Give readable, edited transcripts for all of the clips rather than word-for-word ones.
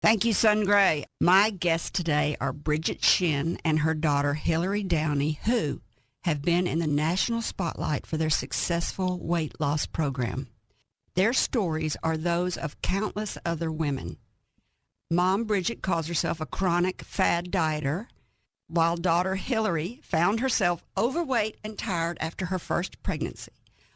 Thank you, Sun Gray. My guests today are Bridget Shinn and her daughter, Hilary Downey, who have been in the national spotlight for their successful weight loss program. Their stories are those of countless other women. Mom Bridget calls herself a chronic fad dieter, while daughter Hilary found herself overweight and tired after her first pregnancy.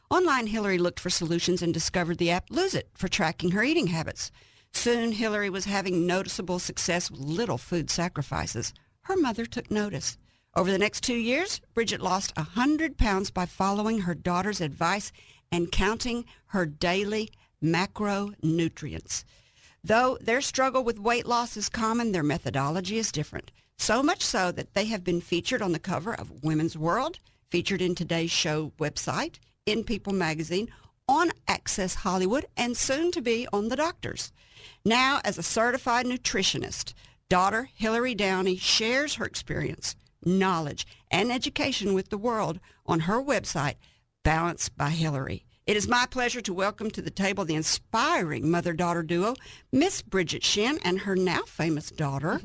Online, Hilary looked for solutions and discovered the app Lose It for tracking her eating habits. Soon, Hilary was having noticeable success with little food sacrifices. Her mother took notice. Over the next 2 years, Bridget lost 100 pounds by following her daughter's advice and counting her daily macronutrients. Though their struggle with weight loss is common, their methodology is different. So much so that they have been featured on the cover of Women's World, featured in Today's Show website, in People magazine, on Access Hollywood, and soon to be on The Doctors. Now, as a certified nutritionist, daughter Hilary Downey shares her experience, knowledge, and education with the world on her website, Balanced by Hilary. It is my pleasure to welcome to the table the inspiring mother-daughter duo, Miss Bridget Shinn and her now famous daughter,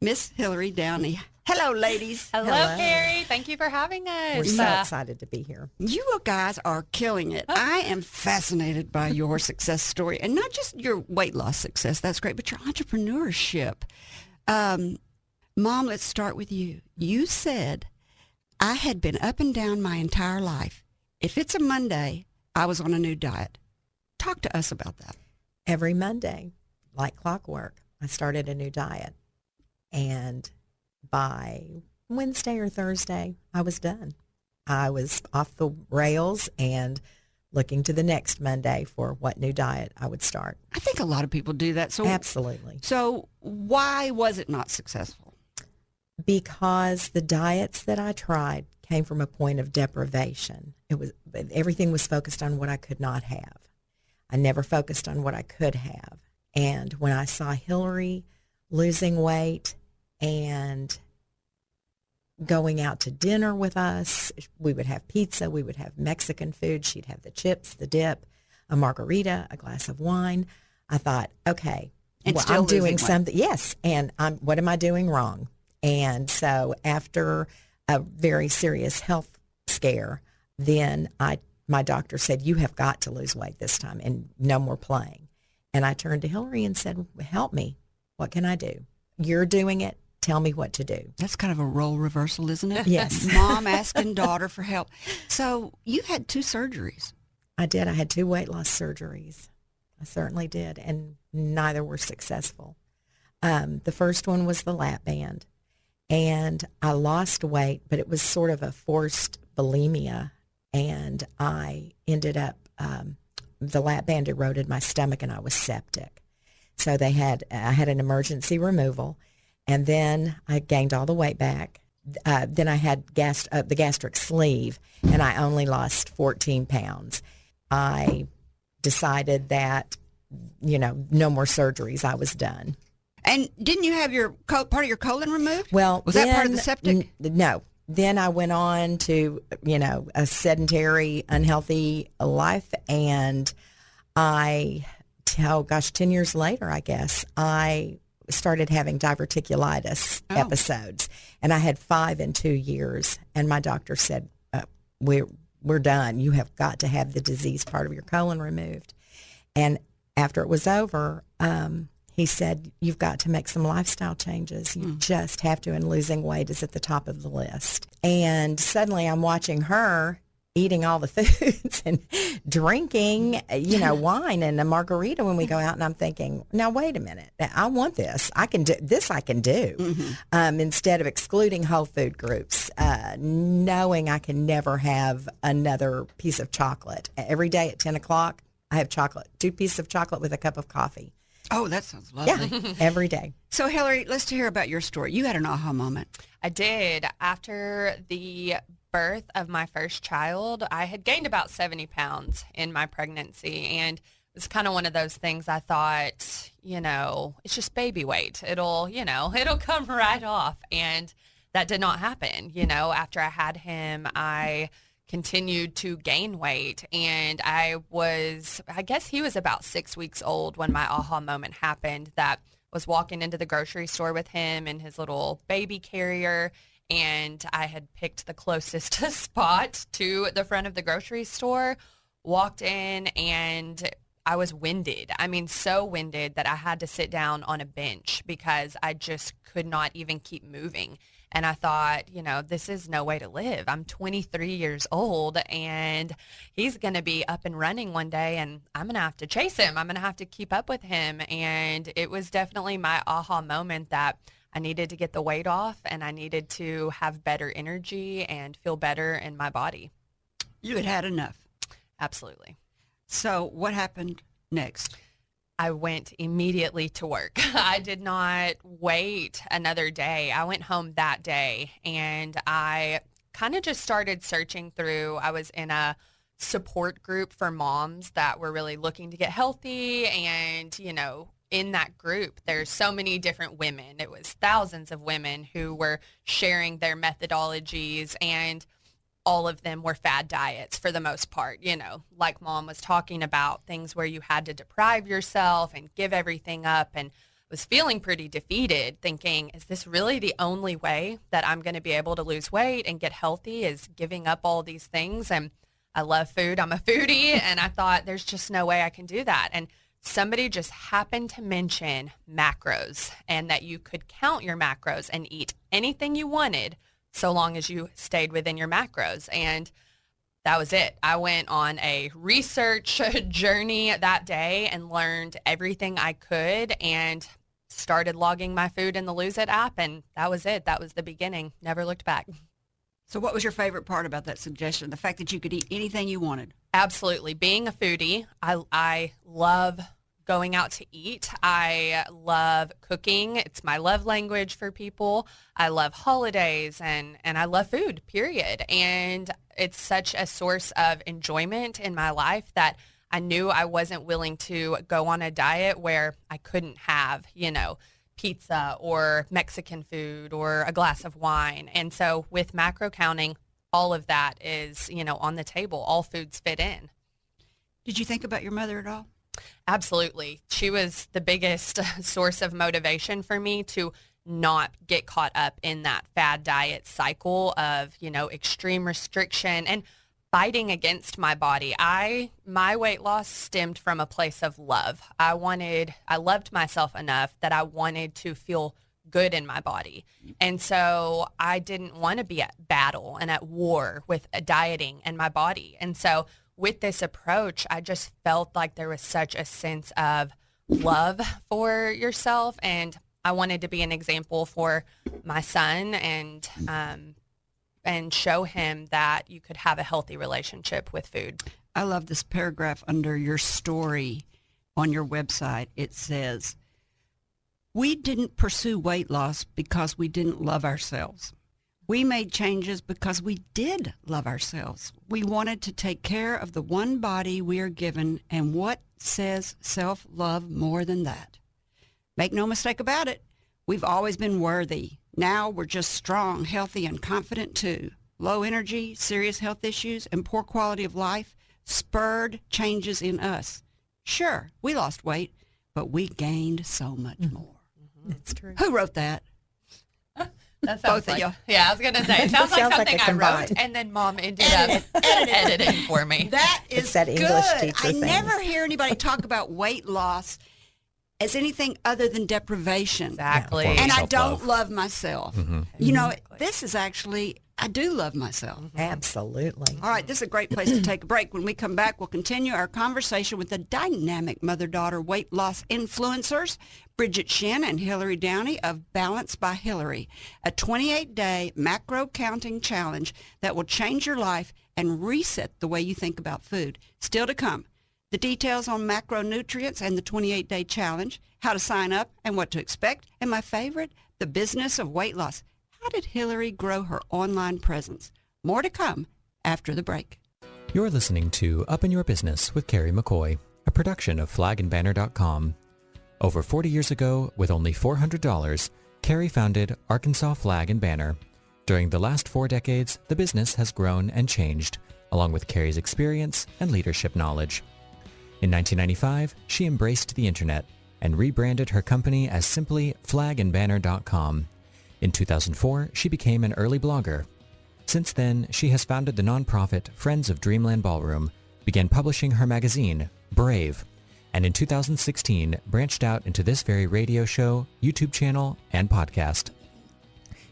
Miss Hilary Downey. Hello, ladies. Hello, Kerry. Thank you for having us. We're so excited to be here. You guys are killing it. I am fascinated by your success story, and not just your weight loss success. That's great, but your entrepreneurship. Mom, let's start with you. You said, I had been up and down my entire life. If it's a Monday, I was on a new diet. Talk to us about that. Every Monday, like clockwork, I started a new diet. And by Wednesday or Thursday, I was done. I was off the rails and looking to the next Monday for what new diet I would start. I think a lot of people do that. So absolutely. So why was it not successful? Because the diets that I tried came from a point of deprivation. Everything was focused on what I could not have. I never focused on what I could have. And when I saw Hilary losing weight and going out to dinner with us, we would have pizza, we would have Mexican food, she'd have the chips, the dip, a margarita, a glass of wine. I thought, okay, well, I'm doing something. Yes, and what am I doing wrong? And so after a very serious health scare, then my doctor said, you have got to lose weight this time and no more playing. And I turned to Hilary and said, help me. What can I do? You're doing it. Tell me what to do. That's kind of a role reversal, isn't it? Yes. Mom asking daughter for help. So you had 2 surgeries. I did. I had 2 weight loss surgeries. I certainly did. And neither were successful. The first one was the lap band. And I lost weight, but it was sort of a forced bulimia. And I ended up, the lap band eroded my stomach and I was septic. So I had an emergency removal. And then I gained all the weight back. Then I had the gastric sleeve, and I only lost 14 pounds. I decided that, no more surgeries. I was done. And didn't you have your part of your colon removed? Well, was that part of the septic? No. Then I went on to, a sedentary, unhealthy life, and 10 years later, I guess, I started having diverticulitis episodes, and I had 5 in 2 years. And my doctor said, "We're done. You have got to have the disease part of your colon removed." And after it was over, he said, "You've got to make some lifestyle changes. You just have to, and losing weight is at the top of the list." And suddenly, I'm watching her eating all the foods and drinking, wine and a margarita when we go out. And I'm thinking, now, wait a minute. I want this. I can do this. I can do. Mm-hmm. Instead of excluding whole food groups, knowing I can never have another piece of chocolate. Every day at 10 o'clock, I have chocolate, 2 pieces of chocolate with a cup of coffee. Oh, that sounds lovely. Yeah, every day. So, Hilary, let's hear about your story. You had an aha moment. I did. After the birth of my first child, I had gained about 70 pounds in my pregnancy, and it's kind of one of those things. I thought, it's just baby weight. It'll come right off, and that did not happen. After I had him, I continued to gain weight, and I guess he was about 6 weeks old when my aha moment happened, that was walking into the grocery store with him in his little baby carrier, and I had picked the closest spot to the front of the grocery store, walked in, and I was winded. I mean, so winded that I had to sit down on a bench because I just could not even keep moving. And I thought, this is no way to live. I'm 23 years old, and he's going to be up and running one day, and I'm going to have to chase him. I'm going to have to keep up with him. And it was definitely my aha moment that I needed to get the weight off, and I needed to have better energy and feel better in my body. You had had enough. Absolutely. So what happened next? I went immediately to work. I did not wait another day. I went home that day, and I kind of just started searching through. I was in a support group for moms that were really looking to get healthy, and, in that group, there's so many different women. It was thousands of women who were sharing their methodologies, and all of them were fad diets for the most part, like Mom was talking about, things where you had to deprive yourself and give everything up, and was feeling pretty defeated, thinking, is this really the only way that I'm going to be able to lose weight and get healthy, is giving up all these things? And I love food. I'm a foodie, and I thought there's just no way I can do that. And somebody just happened to mention macros, and that you could count your macros and eat anything you wanted so long as you stayed within your macros. And that was it. I went on a research journey that day and learned everything I could, and started logging my food in the Lose It app. And that was it. That was the beginning. Never looked back. So what was your favorite part about that suggestion? The fact that you could eat anything you wanted? Absolutely. Being a foodie, I love going out to eat. I love cooking. It's my love language for people. I love holidays, and I love food, period. And it's such a source of enjoyment in my life that I knew I wasn't willing to go on a diet where I couldn't have, pizza or Mexican food or a glass of wine. And so with macro counting, all of that is, on the table. All foods fit in. Did you think about your mother at all? Absolutely. She was the biggest source of motivation for me to not get caught up in that fad diet cycle of, extreme restriction and fighting against my body. My weight loss stemmed from a place of love. I loved myself enough that I wanted to feel good in my body. And so I didn't want to be at battle and at war with dieting and my body. And so with this approach, I just felt like there was such a sense of love for yourself, and I wanted to be an example for my son and show him that you could have a healthy relationship with food. I love this paragraph under your story on your website. It says, "We didn't pursue weight loss because we didn't love ourselves. We made changes because we did love ourselves. We wanted to take care of the one body we are given, and what says self-love more than that? Make no mistake about it, we've always been worthy. Now we're just strong, healthy, and confident too. Low energy, serious health issues, and poor quality of life spurred changes in us. Sure, we lost weight, but we gained so much more." That's true. Who wrote that? That sounds Both of you. Yeah, I was going to say, it sounds like something a I wrote, combined. and then Mom ended up editing for me. That is It's that English good. teacher I thing. never hear anybody talk about weight loss as anything other than deprivation. Exactly. Yeah. And I Self-love. don't love myself. Mm-hmm. You know, this is actually, I do love myself. Absolutely. All right, this is a great place to take a break. When we come back, we'll continue our conversation with the dynamic mother-daughter weight loss influencers, Bridget Shinn and Hilary Downey of Balance by Hilary, a 28-day macro counting challenge that will change your life and reset the way you think about food. Still to come, the details on macronutrients and the 28-day challenge, how to sign up and what to expect, and my favorite, the business of weight loss. How did Hilary grow her online presence? More to come after the break. You're listening to Up in Your Business with Kerry McCoy, a production of flagandbanner.com. Over 40 years ago, with only $400, Kerry founded Arkansas Flag and Banner. During the last 4 decades, the business has grown and changed, along with Kerry's experience and leadership knowledge. In 1995, she embraced the internet, and rebranded her company as simply flagandbanner.com. In 2004, she became an early blogger. Since then, she has founded the nonprofit Friends of Dreamland Ballroom, began publishing her magazine, Brave, and in 2016 branched out into this very radio show, YouTube channel, and podcast.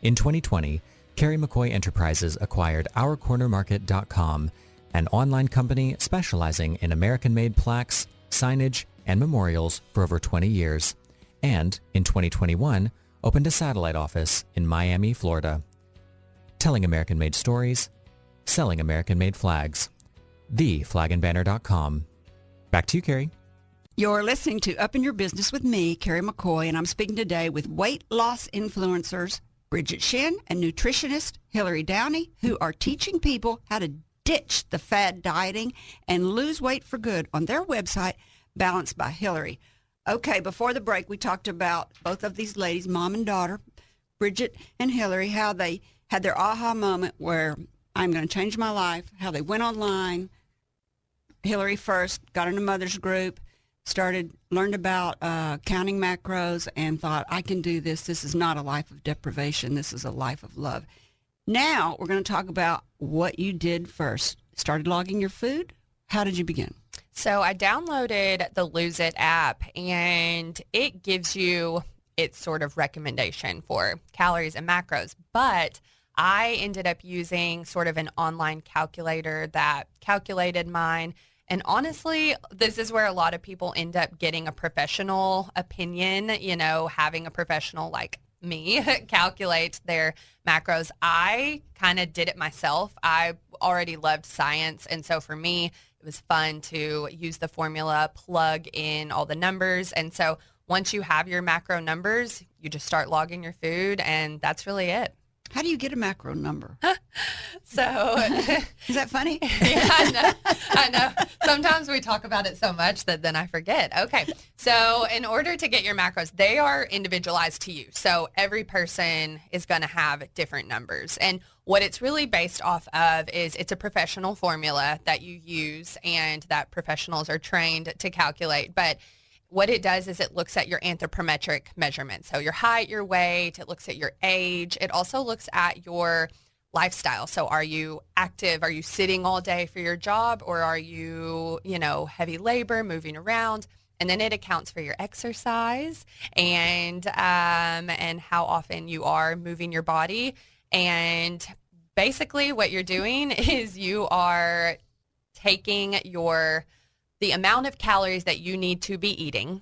In 2020, Kerry McCoy Enterprises acquired OurCornerMarket.com, an online company specializing in American-made plaques, signage, and memorials for over 20 years, and in 2021 opened a satellite office in Miami, Florida. Telling American-made stories, selling American-made flags. TheFlagandBanner.com. Back to you, Kerry. You're listening to Up in Your Business with me, Kerry McCoy, and I'm speaking today with weight loss influencers Bridget Shinn and nutritionist Hilary Downey, who are teaching people how to ditch the fad dieting and lose weight for good on their website, Balanced by Hilary. Okay, before the break, we talked about both of these ladies, mom and daughter, Bridget and Hilary, how they had their aha moment where I'm going to change my life, how they went online. Hilary first got in a mother's group, learned about counting macros, and thought, I can do this. This is not a life of deprivation. This is a life of love. Now we're going to talk about what you did first. Started logging your food. How did you begin? So I downloaded the Lose It app, and it gives you its sort of recommendation for calories and macros. But I ended up using sort of an online calculator that calculated mine. And honestly, this is where a lot of people end up getting a professional opinion, having a professional like me calculate their macros. I kind of did it myself. I already loved science. And so for me, it was fun to use the formula, plug in all the numbers. And so once you have your macro numbers, you just start logging your food, and that's really it. How do you get a macro number? So is that funny? Yeah, I know. Sometimes we talk about it so much that then I forget. Okay. So in order to get your macros, they are individualized to you. So every person is going to have different numbers. And what it's really based off of is it's a professional formula that you use and that professionals are trained to calculate. But what it does is it looks at your anthropometric measurements. So your height, your weight, it looks at your age. It also looks at your lifestyle. So are you active? Are you sitting all day for your job? Or are you, heavy labor, moving around? And then it accounts for your exercise and how often you are moving your body. And basically what you're doing is you are taking the amount of calories that you need to be eating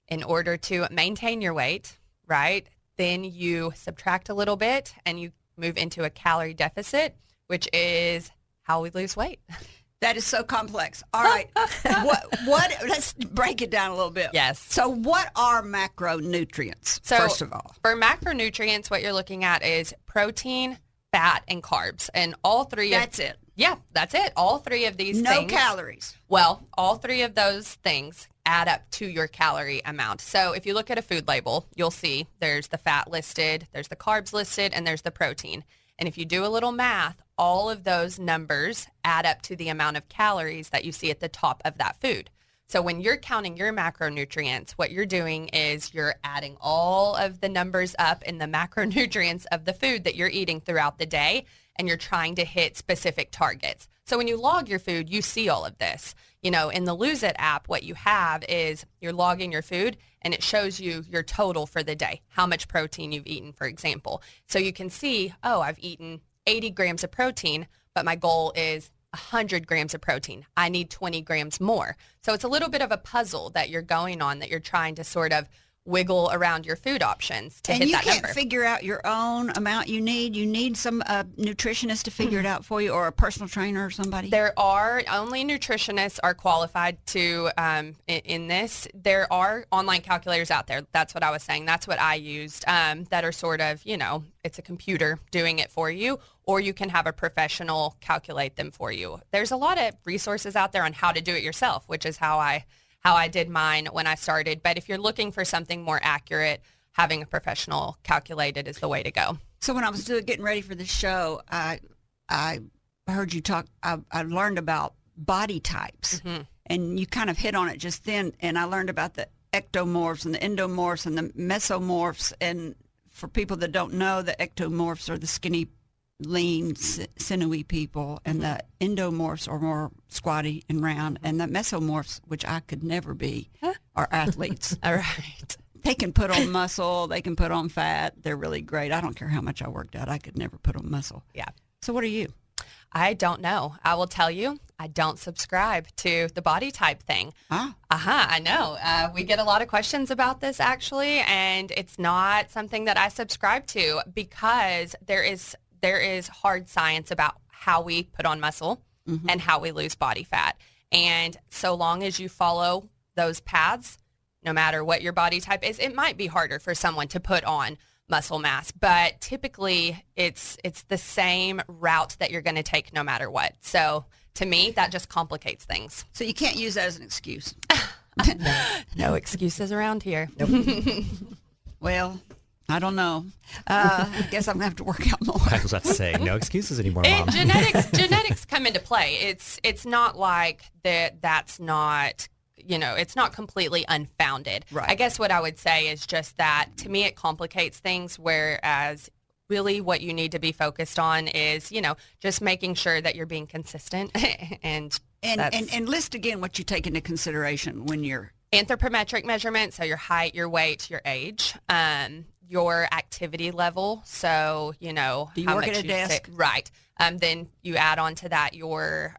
in order to maintain your weight, right? Then you subtract a little bit and you move into a calorie deficit, which is how we lose weight. That is so complex. All right. Let's break it down a little bit. Yes. So what are macronutrients, first of all? For macronutrients, what you're looking at is protein, fat, and carbs. And all three That's it. Yeah, that's it. All three of these things. No calories. Well, all three of those things add up to your calorie amount. So if you look at a food label, you'll see there's the fat listed, there's the carbs listed, and there's the protein. And if you do a little math, all of those numbers add up to the amount of calories that you see at the top of that food. So when you're counting your macronutrients, what you're doing is you're adding all of the numbers up in the macronutrients of the food that you're eating throughout the day, and you're trying to hit specific targets. So when you log your food, you see all of this. In the Lose It app, what you have is you're logging your food, and it shows you your total for the day, how much protein you've eaten, for example. So you can see, I've eaten 80 grams of protein, but my goal is 100 grams of protein. I need 20 grams more. So it's a little bit of a puzzle that you're going on, that you're trying to sort of wiggle around your food options to hit that number. And you can't figure out your own amount you need. You need some nutritionist to figure it out for you, or a personal trainer or somebody. There are only nutritionists are qualified to in this. There are online calculators out there. That's what I was saying. That's what I used, that are sort of, it's a computer doing it for you, or you can have a professional calculate them for you. There's a lot of resources out there on how to do it yourself, which is how I did mine when I started. But if you're looking for something more accurate, having a professional calculate it is the way to go. So when I was getting ready for this show, I heard you talk, I learned about body types. Mm-hmm. And you kind of hit on it just then. And I learned about the ectomorphs and the endomorphs and the mesomorphs. And for people that don't know, the ectomorphs are the skinny, lean, sinewy people, and the endomorphs are more squatty and round, and the mesomorphs, which I could never be, are athletes. All right. They can put on muscle. They can put on fat. They're really great. I don't care how much I worked out. I could never put on muscle. Yeah. So what are you? I don't know. I will tell you, I don't subscribe to the body type thing. I know. We get a lot of questions about this, actually, and it's not something that I subscribe to because there is hard science about how we put on muscle and how we lose body fat. And so long as you follow those paths, no matter what your body type is, it might be harder for someone to put on muscle mass, but typically it's the same route that you're going to take no matter what. So to me, that just complicates things. So you can't use that as an excuse. No excuses around here. Nope. Well, I don't know. I guess I'm going to have to work out more. I was about to say, no excuses anymore, Mom. Genetics come into play. It's not like that's not, it's not completely unfounded. Right. I guess what I would say is just that to me it complicates things, whereas really what you need to be focused on is, just making sure that you're being consistent and list again what you take into consideration when you're anthropometric measurements, so your height, your weight, your age, your activity level. So, do you how work much at a you desk? sit. Right. Then you add on to that your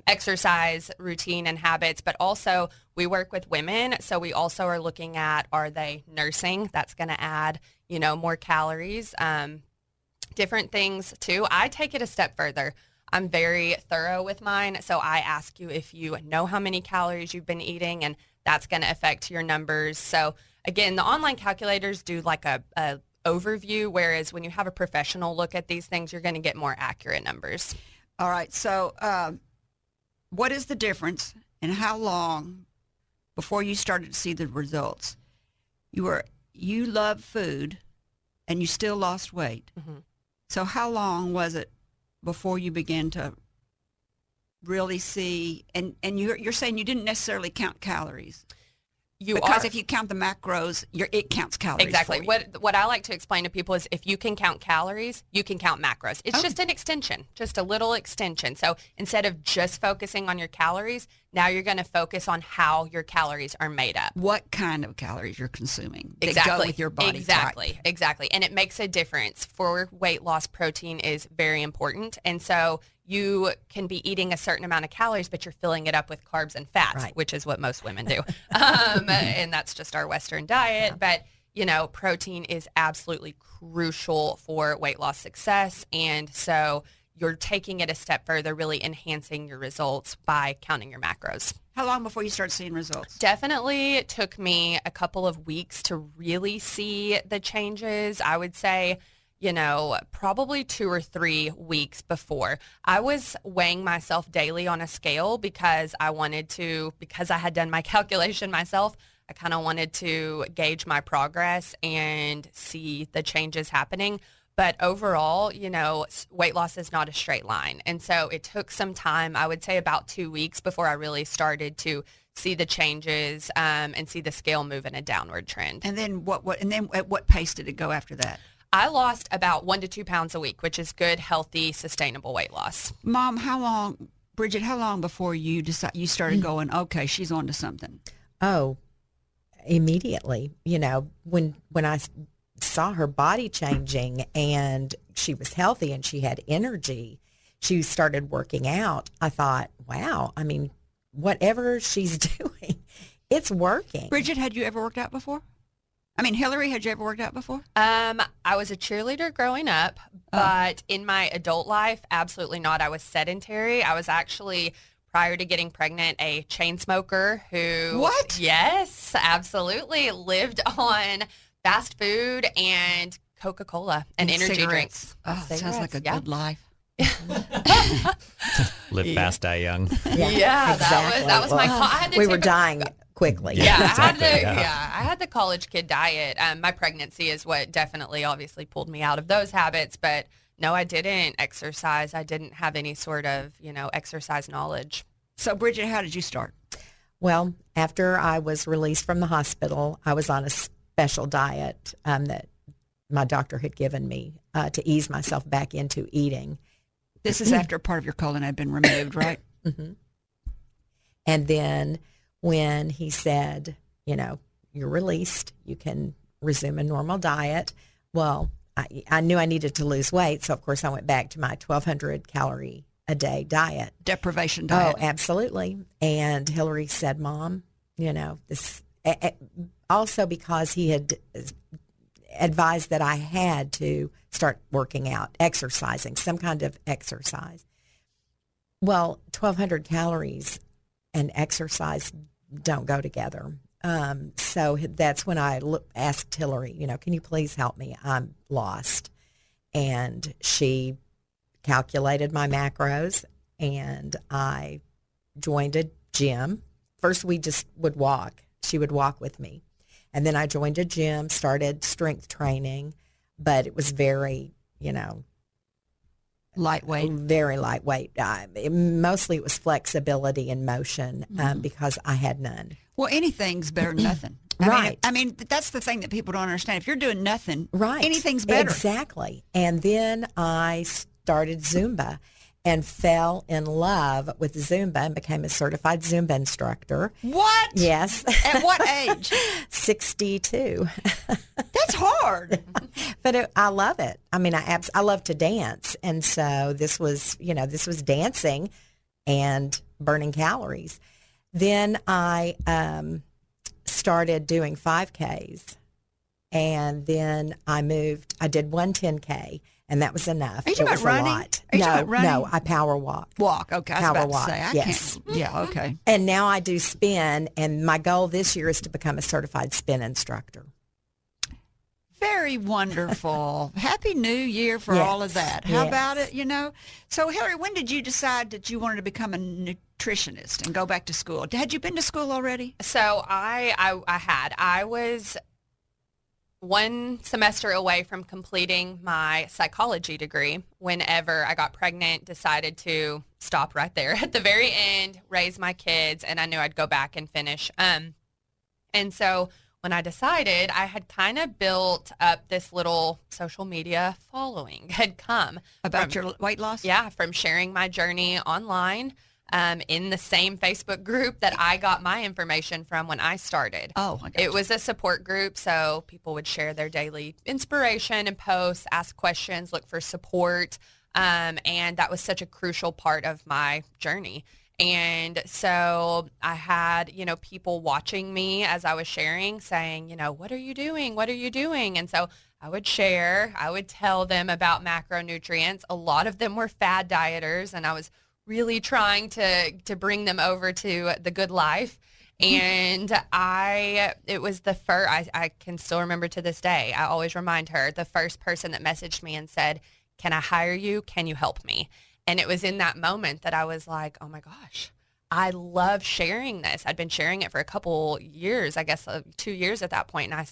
exercise routine and habits, but also we work with women. So we also are looking at, are they nursing? That's going to add, more calories, different things too. I take it a step further. I'm very thorough with mine. So I ask you if you know how many calories you've been eating, and that's going to affect your numbers. So again, the online calculators do like a overview, whereas when you have a professional look at these things, you're going to get more accurate numbers. All right. So what is the difference and how long before you started to see the results? You love food and you still lost weight. Mm-hmm. So how long was it before you began to really see, and you're saying you didn't necessarily count calories? Because if you count the macros, it counts calories. Exactly. For you. What I like to explain to people is if you can count calories, you can count macros. It's just an extension, just a little extension. So instead of just focusing on your calories, now you're going to focus on how your calories are made up. What kind of calories you're consuming that exactly. go with your body type. Exactly. And it makes a difference. For weight loss, protein is very important. And so you can be eating a certain amount of calories, but you're filling it up with carbs and fats, which is what most women do. And that's just our Western diet. But, protein is absolutely crucial for weight loss success. And so you're taking it a step further, really enhancing your results by counting your macros. How long before you start seeing results? Definitely it took me a couple of weeks to really see the changes. I would say, probably 2 or 3 weeks before. I was weighing myself daily on a scale because I had done my calculation myself. I kind of wanted to gauge my progress and see the changes happening. But overall, weight loss is not a straight line. And so it took some time, I would say about 2 weeks before I really started to see the changes and see the scale move in a downward trend. And then and then at what pace did it go after that? I lost about 1 to 2 pounds a week, which is good, healthy, sustainable weight loss. Mom, Bridget, how long before you started going, okay, she's on to something? Oh, immediately. When I saw her body changing and she was healthy and she had energy, she started working out. I thought, wow, whatever she's doing, it's working. Bridget, had you ever worked out before? Hilary, had you ever worked out before? I was a cheerleader growing up, but in my adult life, absolutely not. I was sedentary. I was actually, prior to getting pregnant, a chain smoker who... What? Yes, absolutely. Lived on fast food and Coca-Cola and energy cigarettes. drinks. Oh, sounds like a good life. Live fast, die young. Yeah, exactly. That was my... we were dying quickly. Yeah, exactly, I had the college kid diet. My pregnancy is what definitely obviously pulled me out of those habits, but no, I didn't exercise. I didn't have any sort of, exercise knowledge. So Bridget, how did you start? Well, after I was released from the hospital, I was on a special diet that my doctor had given me to ease myself back into eating. This is after part of your colon had been removed, right? Mm-hmm. And then when he said, you're released, you can resume a normal diet. Well, I knew I needed to lose weight. So, of course, I went back to my 1,200 calorie a day diet. Deprivation diet. Oh, absolutely. And Hilary said, Mom, this also because he had advised that I had to start working out, exercising, some kind of exercise. Well, 1,200 calories and exercise don't go together. So that's when I asked Hilary, can you please help me? I'm lost. And she calculated my macros, and I joined a gym. First, we just would walk. She would walk with me. And then I joined a gym, started strength training, but it was very, lightweight. Very lightweight. Mostly it was flexibility and motion because I had none. Well, anything's better than nothing. Right. I mean, that's the thing that people don't understand. If you're doing nothing, right, anything's better. Exactly. And then I started Zumba and fell in love with Zumba and became a certified Zumba instructor. What? Yes. At what age? 62. That's hard. But I love it. I mean, I love to dance. And so this was dancing and burning calories. Then I started doing 5Ks. And then I did one 10K. And that was enough. Are you talking about running? A lot. Are you talking about running? No, I power walk. Walk, okay. I was Power about walk, to say, I yes. can't. Yeah, okay. And now I do spin, and my goal this year is to become a certified spin instructor. Very wonderful. Happy New Year for all of that. How about it, So, Hilary, when did you decide that you wanted to become a nutritionist and go back to school? Had you been to school already? So I was one semester away from completing my psychology degree whenever I got pregnant, decided to stop right there at the very end, raise my kids, and I knew I'd go back and finish. And so when I decided, I had kind of built up this little social media following had come. About your weight loss? Yeah, from sharing my journey online. In the same Facebook group that I got my information from when I started. Oh, I got It was a support group, so people would share their daily inspiration and posts, ask questions, look for support, and that was such a crucial part of my journey. And so I had, people watching me as I was sharing saying, what are you doing? What are you doing? And so I would share, I would tell them about macronutrients. A lot of them were fad dieters, and I was really trying to bring them over to the good life. And it was the first, I can still remember to this day, I always remind her, the first person that messaged me and said, can I hire you? Can you help me? And it was in that moment that I was like, oh my gosh, I love sharing this. I'd been sharing it for a couple years, I guess 2 years at that point. And I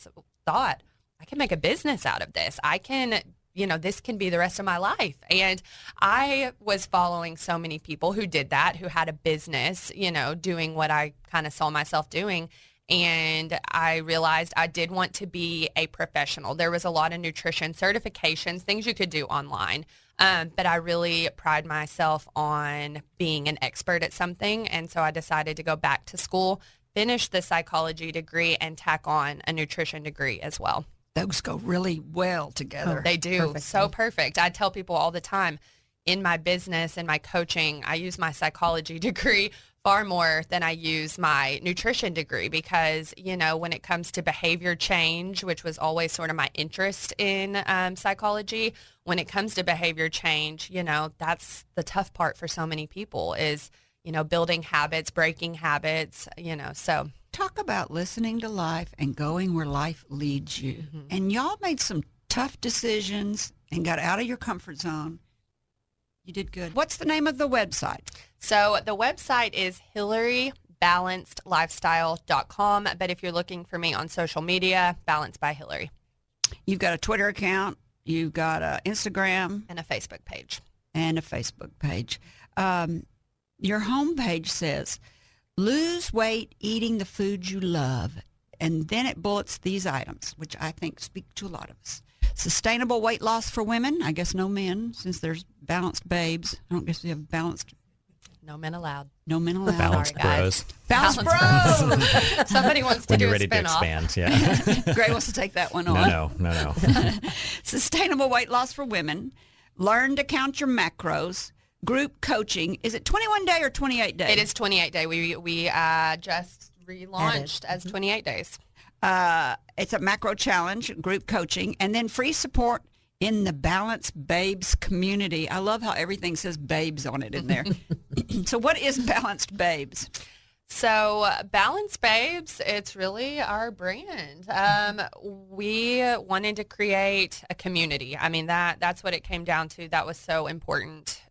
thought, I can make a business out of this. I can this can be the rest of my life. And I was following so many people who did that, who had a business, doing what I kind of saw myself doing. And I realized I did want to be a professional. There was a lot of nutrition certifications, things you could do online. But I really pride myself on being an expert at something. And so I decided to go back to school, finish the psychology degree, and tack on a nutrition degree as well. Those go really well together. They do. Perfectly. So perfect. I tell people all the time, in my business and my coaching, I use my psychology degree far more than I use my nutrition degree because, when it comes to behavior change, which was always sort of my interest in psychology, when it comes to behavior change, that's the tough part for so many people is, building habits, breaking habits, so. Talk about listening to life and going where life leads you. Mm-hmm. And y'all made some tough decisions and got out of your comfort zone. You did good. What's the name of the website? So the website is HilaryBalancedLifestyle.com. But if you're looking for me on social media, Balanced by Hilary. You've got a Twitter account. You've got an Instagram. And a Facebook page. Your homepage says, Lose weight eating the food you love. And then it bullets these items, which I think speak to a lot of us. Sustainable weight loss for women. I guess no men, since there's balanced babes. I don't guess we have balanced. No men allowed. No men allowed. Balanced Sorry, guys. bros. Balanced bros. Somebody wants to When do you're a ready to spinoff. expand, yeah. Gray wants to take that one on. No. Sustainable weight loss for women. Learn to count your macros. Group coaching. Is it 21 day or 28 day? It is 28 day. We just relaunched as 28 days. It's a macro challenge, group coaching, and then free support in the Balanced Babes community. I love how everything says babes on it in there. So what is Balanced Babes? So Balanced Babes, it's really our brand. We wanted to create a community. I mean, that's what it came down to. That was so important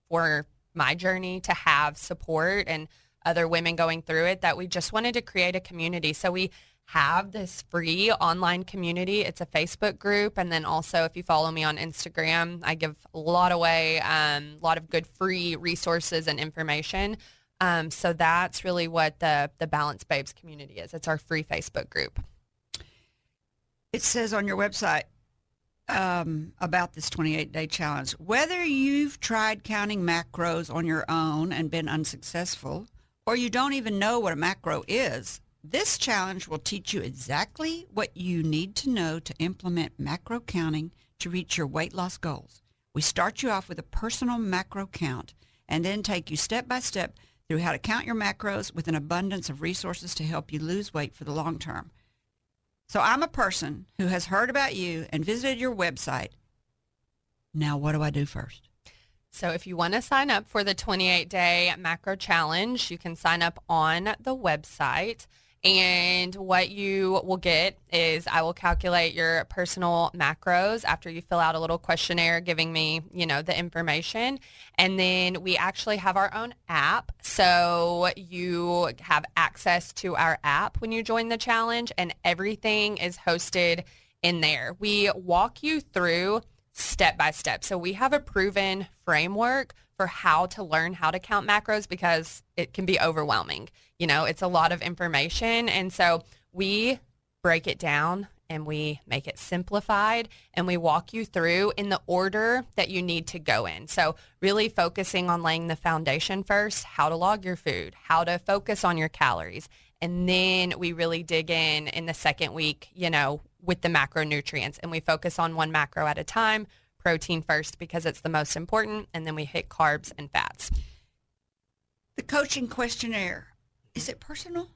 for my journey, to have support and other women going through it, that we just wanted to create a community. So we have this free online community. It's a Facebook group. And then also, if you follow me on Instagram, I give a lot away, a lot of good free resources and information. So that's really what the Balanced Babes community is. It's our free Facebook group. It says on your website about this 28-day challenge, whether you've tried counting macros on your own and been unsuccessful, or you don't even know what a macro is, this challenge will teach you exactly what you need to know to implement macro counting to reach your weight loss goals. We start you off with a personal macro count and then take you step by step through how to count your macros with an abundance of resources to help you lose weight for the long term. So I'm a person who has heard about you and visited your website. Now, what do I do first? So if you want to sign up for the 28-day macro challenge, you can sign up on the website. And what you will get is I will calculate your personal macros after you fill out a little questionnaire giving me, the information. And then we actually have our own app. So you have access to our app when you join the challenge, and everything is hosted in there. We walk you through step by step. So we have a proven framework for how to learn how to count macros, because it can be overwhelming. It's a lot of information. And so we break it down and we make it simplified, and we walk you through in the order that you need to go in. So really focusing on laying the foundation first, how to log your food, how to focus on your calories. And then we really dig in the second week, with the macronutrients, and we focus on one macro at a time. Protein first because it's the most important, and then we hit carbs and fats. The coaching questionnaire, is it personal?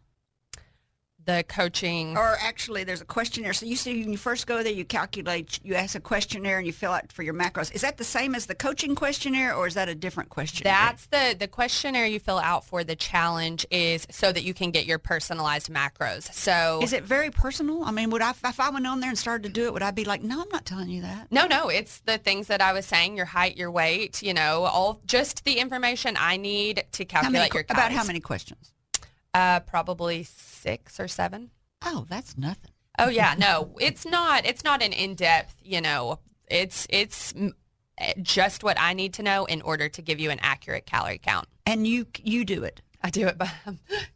The coaching... Or actually, there's a questionnaire. So you see, when you first go there, you calculate, you ask a questionnaire and you fill out for your macros. Is that the same as the coaching questionnaire, or is that a different questionnaire? That's the questionnaire you fill out for the challenge is so that you can get your personalized macros. So is it very personal? I mean, if I went on there and started to do it, would I be like, no, I'm not telling you that? No, it's the things that I was saying, your height, your weight, all just the information I need to calculate your calories. About how many questions? Probably 6 or 7. Oh, that's nothing. Oh yeah, no, it's not an in-depth, it's just what I need to know in order to give you an accurate calorie count. And you do it. I do it, but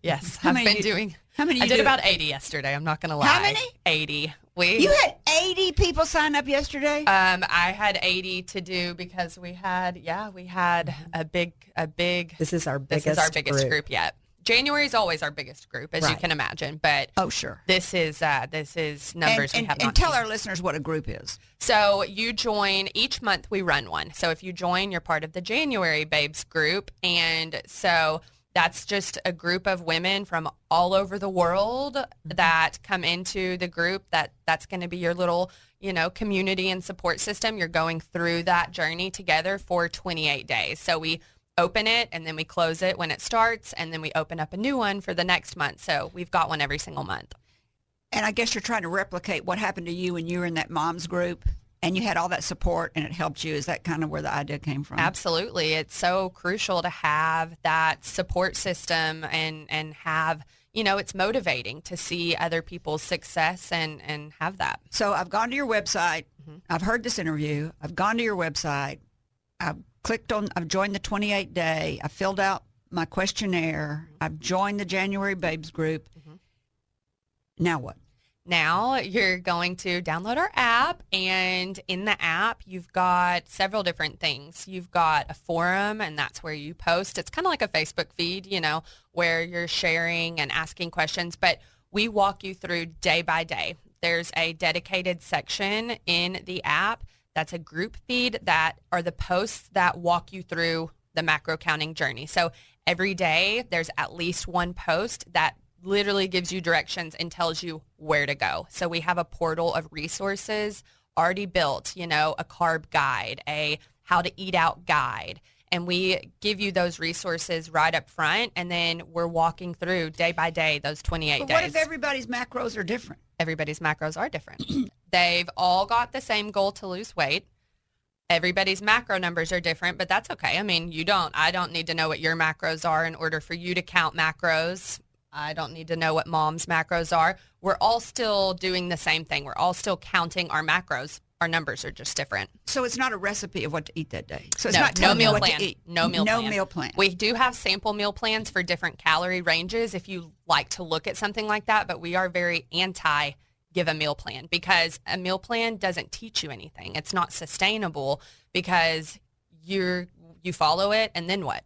yes, How many I did about 80 yesterday. I'm not going to lie. How many? 80. You had 80 people sign up yesterday? I had 80 to do because we had a big. This is our biggest group yet. January is always our biggest group, as you can imagine. But oh, sure, this is numbers we have not. And tell our listeners what a group is. So you join each month. We run one. So if you join, you're part of the January Babes group, and so that's just a group of women from all over the world that come into the group. That's going to be your little community and support system. You're going through that journey together for 28 days. So we open it and then we close it when it starts, and then we open up a new one for the next month. So we've got one every single month. And I guess you're trying to replicate what happened to you when you were in that mom's group and you had all that support and it helped you. Is that kind of where the idea came from? Absolutely. It's so crucial to have that support system and have, it's motivating to see other people's success and have that. So I've gone to your website. Mm-hmm. I've heard this interview. I've gone to your website. I've joined the 28 day. I filled out my questionnaire. I've joined the January Babes group. Now what? Now you're going to download our app, and in the app, you've got several different things. You've got a forum, and that's where you post. It's kind of like a Facebook feed, where you're sharing and asking questions, but we walk you through day by day. There's a dedicated section in the app that's a group feed that are the posts that walk you through the macro counting journey. So every day, there's at least one post that literally gives you directions and tells you where to go. So we have a portal of resources already built, a carb guide, a how to eat out guide. And we give you those resources right up front, and then we're walking through day by day those 28 days. But what if everybody's macros are different? Everybody's macros are different. They've all got the same goal to lose weight. Everybody's macro numbers are different, but that's okay. I mean, I don't need to know what your macros are in order for you to count macros. I don't need to know what mom's macros are. We're all still doing the same thing. We're all still counting our macros. Our numbers are just different. So it's not a recipe of what to eat that day. So it's no, not telling meal you what plan. to eat. No meal plan. No meal plan. We do have sample meal plans for different calorie ranges if you like to look at something like that, but we are very anti give a meal plan because a meal plan doesn't teach you anything. It's not sustainable because you follow it and then what?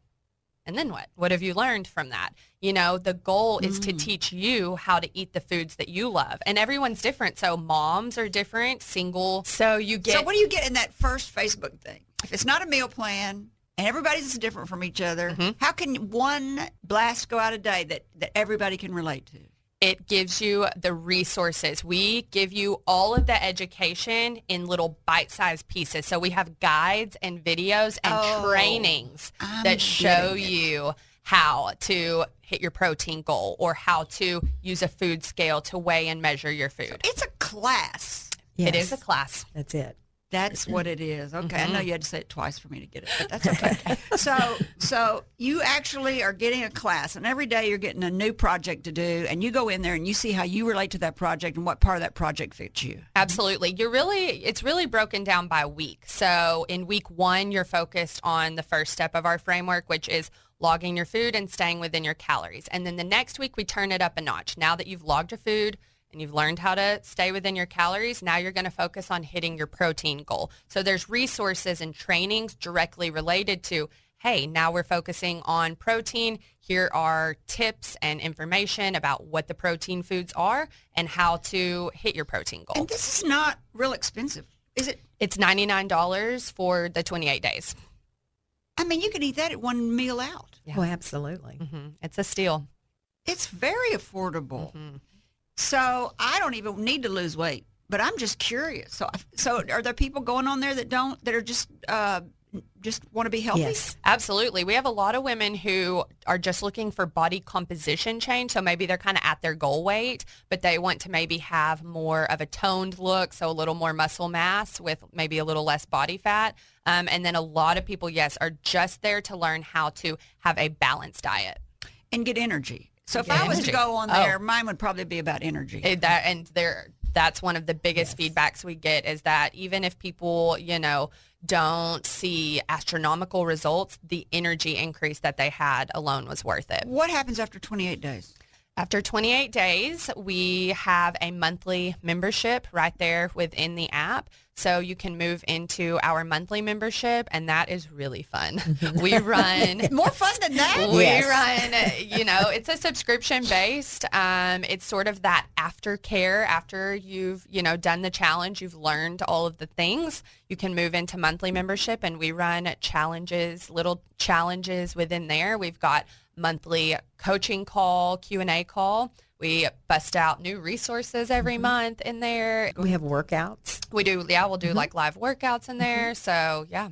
And then what? What have you learned from that? The goal is to teach you how to eat the foods that you love. And everyone's different. So moms are different, single. So what do you get in that first Facebook thing? If it's not a meal plan and everybody's different from each other, how can one blast go out a day that everybody can relate to? It gives you the resources. We give you all of the education in little bite-sized pieces. So we have guides and videos and trainings that show you how to hit your protein goal or how to use a food scale to weigh and measure your food. So it's a class. Yes. It is a class. That's it. That's what it is. Okay, I know you had to say it twice for me to get it, but that's okay. So you actually are getting a class, and every day you're getting a new project to do, and you go in there and you see how you relate to that project and what part of that project fits you. Absolutely. It's really broken down by week. So in week 1, you're focused on the first step of our framework, which is logging your food and staying within your calories. And then the next week, we turn it up a notch. Now that you've logged your food, and you've learned how to stay within your calories, now you're going to focus on hitting your protein goal. So there's resources and trainings directly related to, hey, now we're focusing on protein. Here are tips and information about what the protein foods are and how to hit your protein goal. And this is not real expensive, is it? It's $99 for the 28 days. I mean, you can eat that at one meal out. Yeah. Oh, absolutely. It's a steal. It's very affordable. So I don't even need to lose weight, but I'm just curious. So are there people going on there that are just want to be healthy? Yes. Absolutely. We have a lot of women who are just looking for body composition change. So maybe they're kind of at their goal weight, but they want to maybe have more of a toned look, so a little more muscle mass with maybe a little less body fat. And then a lot of people, yes, are just there to learn how to have a balanced diet. And get energy. So if I was to go on there, mine would probably be about energy. That's one of the biggest feedbacks we get is that even if people, don't see astronomical results, the energy increase that they had alone was worth it. What happens after 28 days? After 28 days, we have a monthly membership right there within the app. So you can move into our monthly membership, and that is really fun. We run... More fun than that? We run, it's a subscription-based. It's sort of that aftercare after you've, done the challenge, you've learned all of the things. You can move into monthly membership, and we run little challenges within there. We've got monthly coaching call, Q&A call. We bust out new resources every month in there. We have workouts. We do, we'll do like live workouts in there. So, yeah.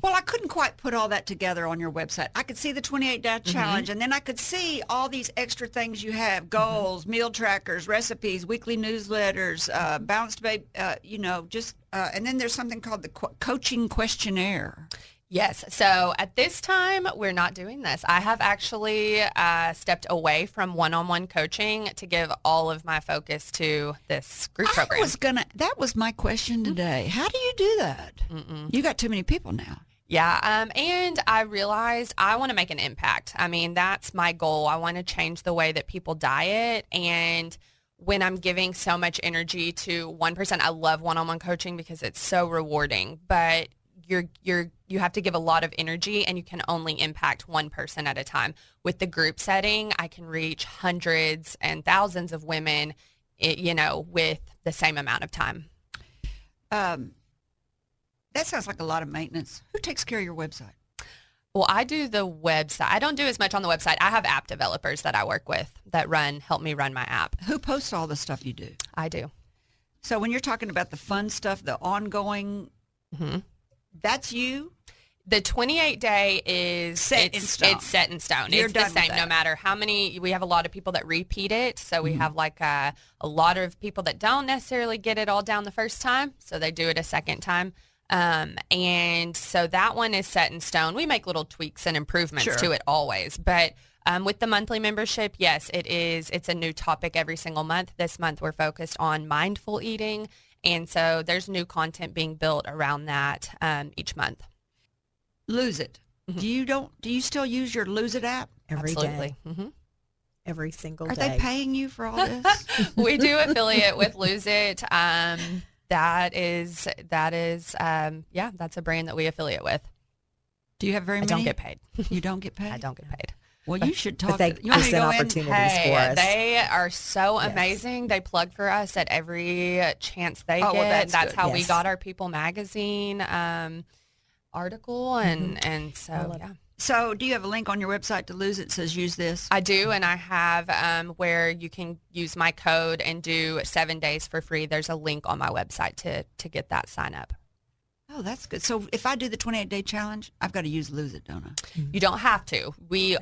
Well, I couldn't quite put all that together on your website. I could see the 28-day challenge, and then I could see all these extra things you have, goals, meal trackers, recipes, weekly newsletters, balanced babe, and then there's something called the Coaching Questionnaire. Yes. So at this time, we're not doing this. I have actually stepped away from one-on-one coaching to give all of my focus to this group program. That was my question today. How do you do that? You got too many people now. Yeah, and I realized I want to make an impact. I mean, that's my goal. I want to change the way that people diet. And when I'm giving so much energy to one person, I love one-on-one coaching because it's so rewarding. But you have to give a lot of energy, and you can only impact one person at a time. With the group setting, I can reach hundreds and thousands of women, with the same amount of time. That sounds like a lot of maintenance. Who takes care of your website? Well, I do the website. I don't do as much on the website. I have app developers that I work with that help me run my app. Who posts all the stuff you do? I do. So when you're talking about the fun stuff, the ongoing, that's you? The 28-day is set in stone. It's set in stone. You're it's done the same with that. no matter how many. We have a lot of people that repeat it. So we have like a lot of people that don't necessarily get it all down the first time. So they do it a second time. And so that one is set in stone. We make little tweaks and improvements to it always. But with the monthly membership, yes, it is. It's a new topic every single month. This month we're focused on mindful eating. And so there's new content being built around that each month. Lose It. Do you still use your Lose It app? Every Absolutely. day. Every single Are day. they paying you for all this? We do affiliate with Lose It. That's a brand that we affiliate with. Do you have very many? I don't get paid. You don't get paid? I don't get paid. Well, you should talk. But they you want me to present go in? opportunities for us. They are so amazing. They plug for us at every chance they get. Well, that's good. how we Yes. got our People magazine article, and so yeah. So do you have a link on your website to Lose It that says use this? I do, and I have where you can use my code and do 7 days for free. There's a link on my website to get that sign up. Oh, that's good. So if I do the 28-day challenge, I've got to use Lose It, don't I? You don't have to.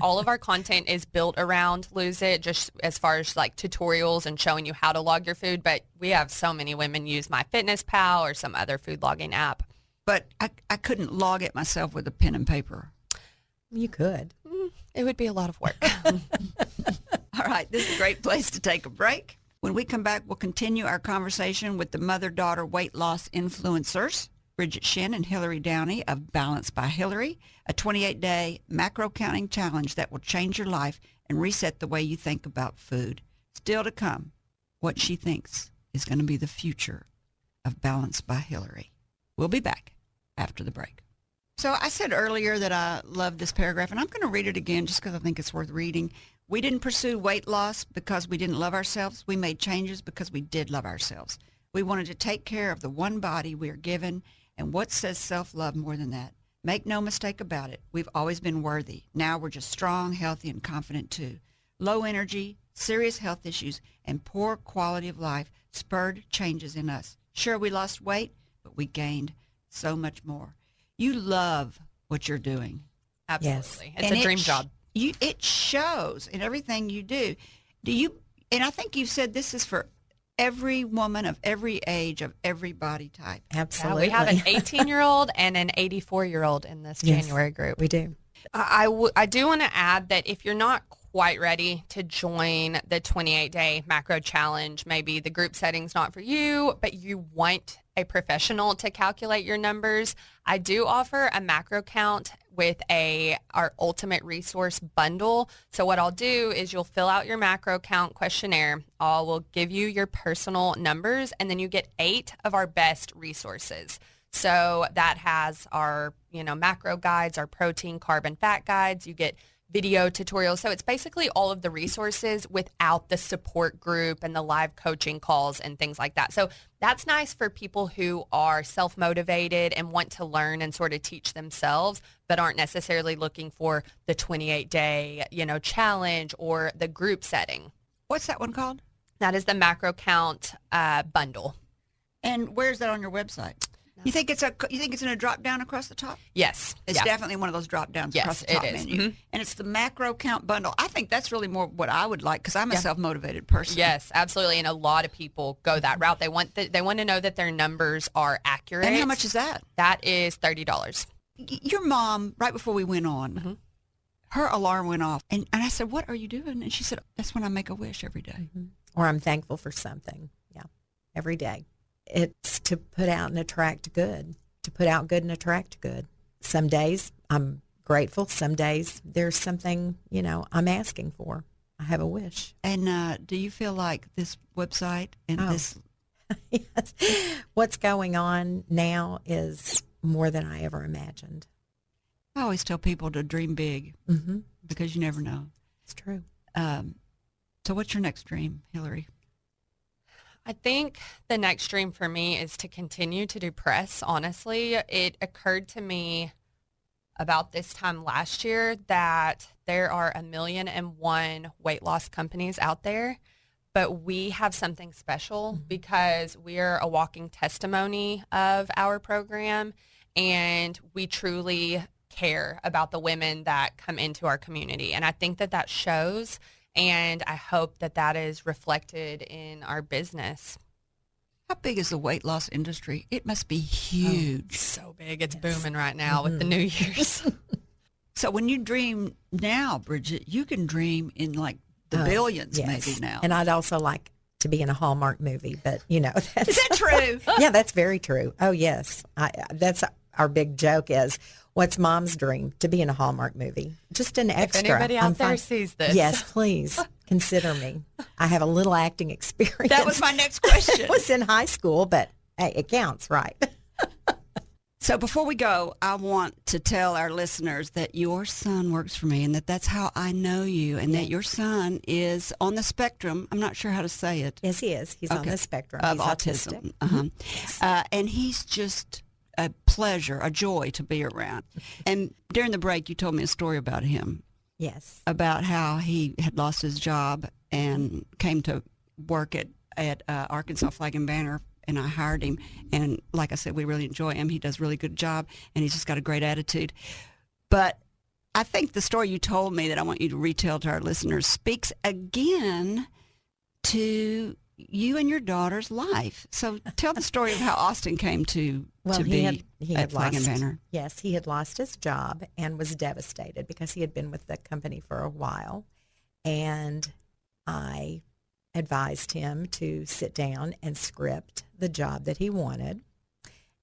All of our content is built around Lose It, just as far as like tutorials and showing you how to log your food. But we have so many women use MyFitnessPal or some other food logging app. But I couldn't log it myself with a pen and paper. You could. It would be a lot of work. All right, this is a great place to take a break. When we come back, we'll continue our conversation with the mother-daughter weight loss influencers, Bridget Shinn and Hilary Downey of Balance by Hilary, a 28-day macro counting challenge that will change your life and reset the way you think about food. Still to come, what she thinks is going to be the future of Balance by Hilary. We'll be back after the break. So I said earlier that I love this paragraph, and I'm going to read it again just because I think it's worth reading. We didn't pursue weight loss because we didn't love ourselves. We made changes because we did love ourselves. We wanted to take care of the one body we are given, and what says self-love more than that? Make no mistake about it. We've always been worthy. Now we're just strong, healthy, and confident too. Low energy, serious health issues, and poor quality of life spurred changes in us. Sure, we lost weight, but we gained so much more. You love what you're doing. Absolutely. Yes. It's a dream job. It shows in everything you do. And I think you've said this is for every woman of every age, of every body type. Absolutely. We have an 18-year-old and an 84-year-old in this January group. We do. I do want to add that if you're not quite ready to join the 28-day macro challenge, maybe the group setting's not for you, but you want a professional to calculate your numbers, I do offer a macro count with our ultimate resource bundle. So what I'll do is you'll fill out your macro count questionnaire. I will give you your personal numbers, and then you get 8 of our best resources. So that has our, macro guides, our protein, carb, and fat guides. You get video tutorials. So it's basically all of the resources without the support group and the live coaching calls and things like that. So that's nice for people who are self-motivated and want to learn and sort of teach themselves, but aren't necessarily looking for the 28-day, challenge or the group setting. What's that one called? That is the macro count bundle. And where's that on your website? You think it's in a drop down across the top? Yes. It's definitely one of those drop downs across the top it is. menu. Mm-hmm. And it's the macro count bundle. I think that's really more what I would like because I'm a self-motivated person. Yes, absolutely. And a lot of people go that route. They want to know that their numbers are accurate. And how much is that? That is $30. Your mom, right before we went on, her alarm went off. And I said, what are you doing? And she said, that's when I make a wish every day. Mm-hmm. Or I'm thankful for something. Yeah. Every day. It's to put out and attract good. To put out good and attract good. some days I'm grateful. Some days there's something, I'm asking for. I have a wish. And do you feel like this website and this... Yes. What's going on now is more than I ever imagined. I always tell people to dream big because you never know. It's true. So what's your next dream, Hilary? I think the next dream for me is to continue to do press, honestly. It occurred to me about this time last year that there are 1,000,001 weight loss companies out there, but we have something special because we're a walking testimony of our program, and we truly care about the women that come into our community. And I think that shows, and I hope that is reflected in our business. How big is the weight loss industry? It must be huge. So big. It's booming right now with the New Year's. So when you dream now, Bridget, you can dream in like the billions maybe now. And I'd also like to be in a Hallmark movie, but that's... Is that true? Yeah, that's very true. Oh, yes. That's our big joke is, what's Mom's dream? To be in a Hallmark movie. Just an extra. If anybody out there sees this. Yes, please consider me. I have a little acting experience. That was my next question. It was in high school, but hey, it counts, right? So before we go, I want to tell our listeners that your son works for me and that's how I know you, and that your son is on the spectrum. I'm not sure how to say it. Yes, he is. He's on the spectrum of he's autism. Yes. And he's just a pleasure, a joy to be around. And during the break, you told me a story about him. Yes. About how he had lost his job and came to work at Arkansas Flag and Banner, and I hired him. And like I said, we really enjoy him. He does a really good job, and he's just got a great attitude. But I think the story you told me that I want you to retell to our listeners speaks again to you and your daughter's life. So tell the story of how Austin came to be at Flag and Banner. Yes, he had lost his job and was devastated because he had been with the company for a while. And I advised him to sit down and script the job that he wanted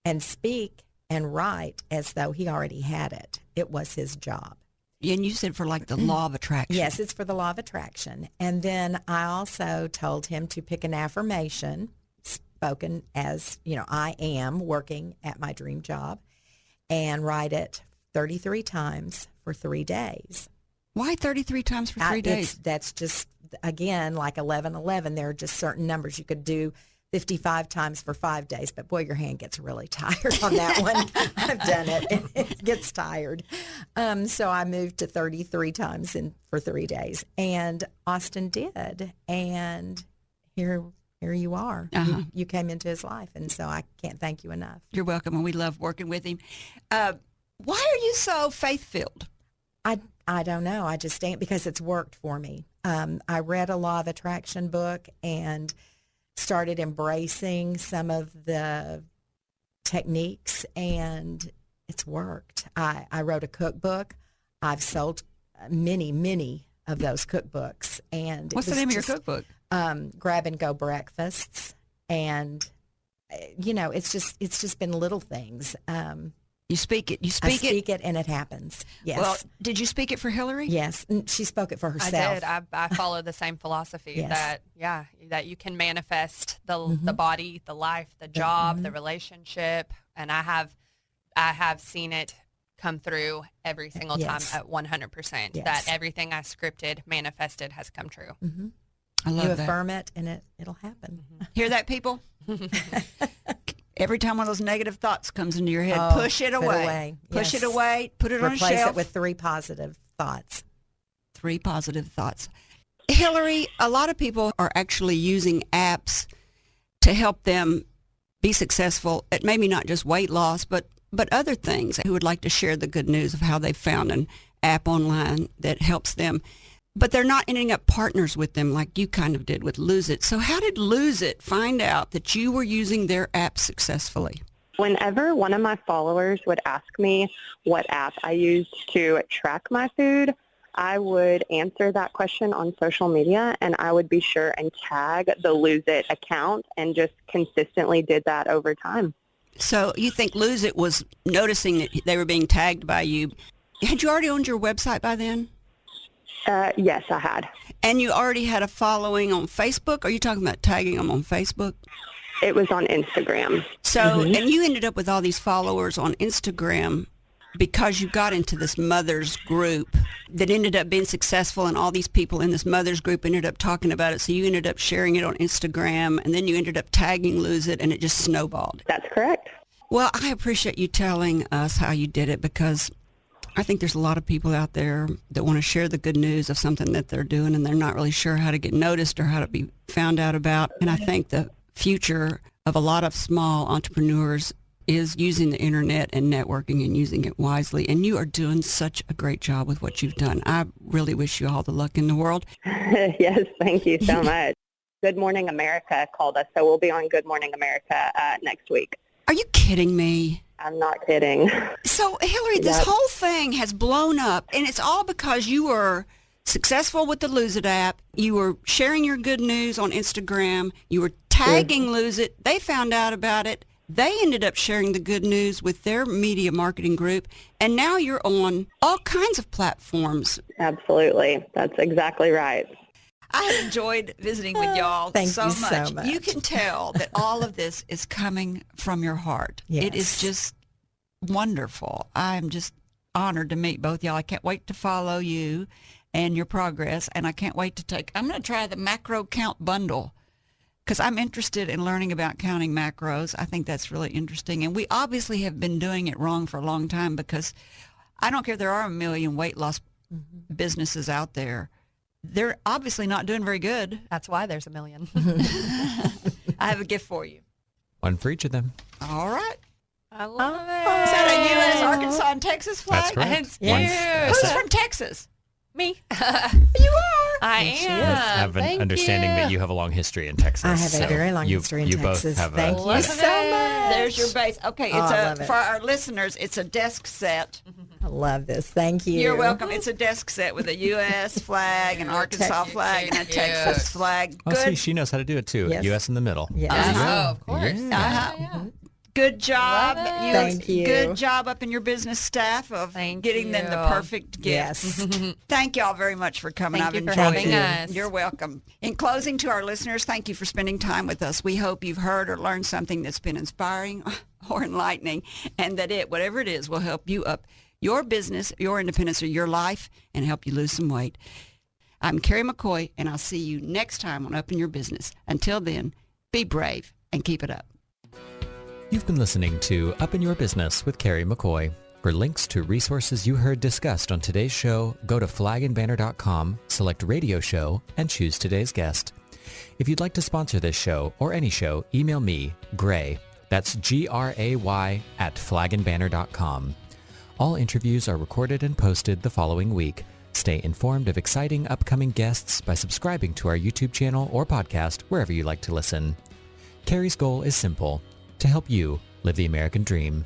and speak and write as though he already had it. It was his job. And you said for like the law of attraction. Yes, it's for the law of attraction. And then I also told him to pick an affirmation spoken as, I am working at my dream job, and write it 33 times for 3 days. Why 33 times for 3 days? That's just, again, like 11:11. There are just certain numbers. You could do 55 times for 5 days, but boy, your hand gets really tired on that one. I've done it, and it gets tired. So I moved to 33 times for 3 days, and Austin did, and here you are. You came into his life, and so I can't thank you enough. You're welcome, and we love working with him. Why are you so faith-filled? I don't know. I just ain't, because it's worked for me. I read a law of attraction book and started embracing some of the techniques, and it's worked. I wrote a cookbook. I've sold many of those cookbooks. And what's the name of your cookbook? Grab and Go Breakfasts. And it's just been little things. You speak it. I speak it, and it happens. Yes. Well, did you speak it for Hilary? Yes, she spoke it for herself. I did. I follow the same philosophy Yes. that you can manifest the body, the life, the job, the relationship, and I have seen it come through every single time at 100%. Yes. That everything I scripted, manifested has come true. Mm-hmm. I love you that. affirm it, and it'll happen. Hear that, people? Every time one of those negative thoughts comes into your head, push it away. Push it away. Put it on a shelf. Replace it with 3 positive thoughts. 3 positive thoughts. Hilary, a lot of people are actually using apps to help them be successful at maybe not just weight loss, but other things, who would like to share the good news of how they found an app online that helps them. But they're not ending up partners with them like you kind of did with Lose It. So how did Lose It find out that you were using their app successfully? Whenever one of my followers would ask me what app I used to track my food, I would answer that question on social media, and I would be sure and tag the Lose It account, and just consistently did that over time. So you think Lose It was noticing that they were being tagged by you. Had you already owned your website by then? Yes, I had. And you already had a following on Facebook? Are you talking about tagging them on Facebook? It was on Instagram. So, and you ended up with all these followers on Instagram because you got into this mothers group that ended up being successful, and all these people in this mothers group ended up talking about it. So you ended up sharing it on Instagram, and then you ended up tagging Lose It, and it just snowballed. That's correct. Well, I appreciate you telling us how you did it, because I think there's a lot of people out there that want to share the good news of something that they're doing, and they're not really sure how to get noticed or how to be found out about. And I think the future of a lot of small entrepreneurs is using the internet and networking and using it wisely. And you are doing such a great job with what you've done. I really wish you all the luck in the world. Yes, thank you so much. Good Morning America called us, so we'll be on Good Morning America next week. Are you kidding me? I'm not kidding. So, Hilary, this Yep. whole thing has blown up, and it's all because you were successful with the Lose It app. You were sharing your good news on Instagram. You were tagging Lose It. They found out about it. They ended up sharing the good news with their media marketing group, and now you're on all kinds of platforms. Absolutely. That's exactly right. I have enjoyed visiting with y'all Thank so you so much. much. You can tell that all of this is coming from your heart. It is Yes. just wonderful. I'm just honored to meet both y'all. I can't wait to follow you and your progress, and I can't wait to I'm going to try the macro count bundle, because I'm interested in learning about counting macros. I think that's really interesting, and we obviously have been doing it wrong for a long time, because I don't care if there are a million weight loss businesses out there. They're obviously not doing very good. That's why there's a million. I have a gift for you. One for each of them. All right. I love it. Is that a U.S., Arkansas, and Texas flag? That's correct. It's One- cute. a Who's set. from Texas? Me. You are. I Yes, she am. is. Have an Thank understanding that you have a long history in Texas. I have a so very long you- history in you Texas. both have Thank a, you Love so it. much. There's your base. Okay, Oh, I it's love it. for our listeners, it's a desk set. I love this. Thank you. You're welcome. It's a desk set with a U.S. flag, an Arkansas Texas. flag, and a Cute. Texas flag. Oh, see, Good, she knows how to do it too. Yes. U.S. in the middle. Yes. There you go. Oh, of course. Yeah. Yeah. good job. Love it. Thank you. Good job up in your business staff of Thank getting them the you. perfect gift. Yes. Thank y'all very much for coming. Thank I've you for enjoyed having it. us. You're welcome. In closing, to our listeners, thank you for spending time with us. We hope you've heard or learned something that's been inspiring or enlightening, and that it, whatever it is, will help you up your business, your independence, or your life, and help you lose some weight. I'm Kerry McCoy, and I'll see you next time on Up in Your Business. Until then, be brave and keep it up. You've been listening to Up in Your Business with Kerry McCoy. For links to resources you heard discussed on today's show, go to flagandbanner.com, select Radio Show, and choose today's guest. If you'd like to sponsor this show or any show, email me, Gray, that's Gray, at flagandbanner.com. All interviews are recorded and posted the following week. Stay informed of exciting upcoming guests by subscribing to our YouTube channel or podcast wherever you like to listen. Kerry's goal is simple: to help you live the American dream.